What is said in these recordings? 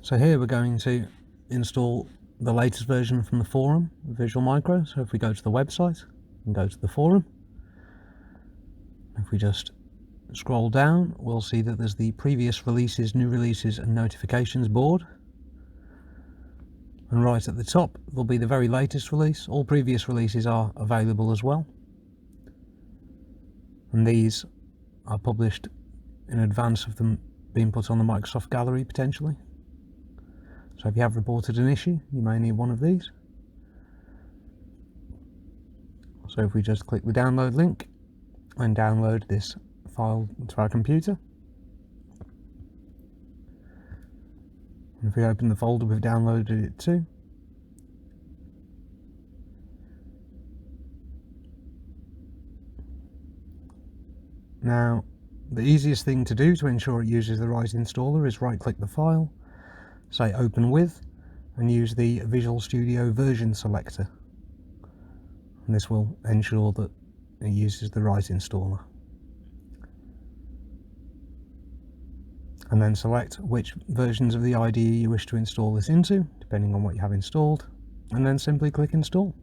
So here we're going to install the latest version from the forum of Visual Micro. So if we go to the website and go to the forum, if we just scroll down, we'll see that there's the previous releases, new releases and notifications board. And right at the top there'll be the very latest release. All previous releases are available as well. And these are published in advance of them being put on the Microsoft Gallery potentially. So if you have reported an issue, you may need one of these. So if we just click the download link and download this file to our computer. And if we open the folder we've downloaded it to, now the easiest thing to do to ensure it uses the right installer is right click the file, say open with, and use the Visual Studio version selector, and this will ensure that it uses the right installer. And then select which versions of the IDE you wish to install this into, depending on what you have installed, and then simply click install.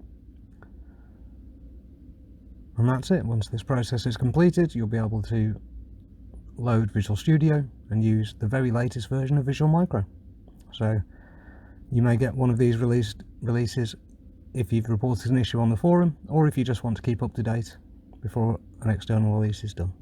And that's it. Once this process is completed, you'll be able to load Visual Studio and use the very latest version of Visual Micro. So you may get one of these releases if you've reported an issue on the forum, or if you just want to keep up to date before an external release is done.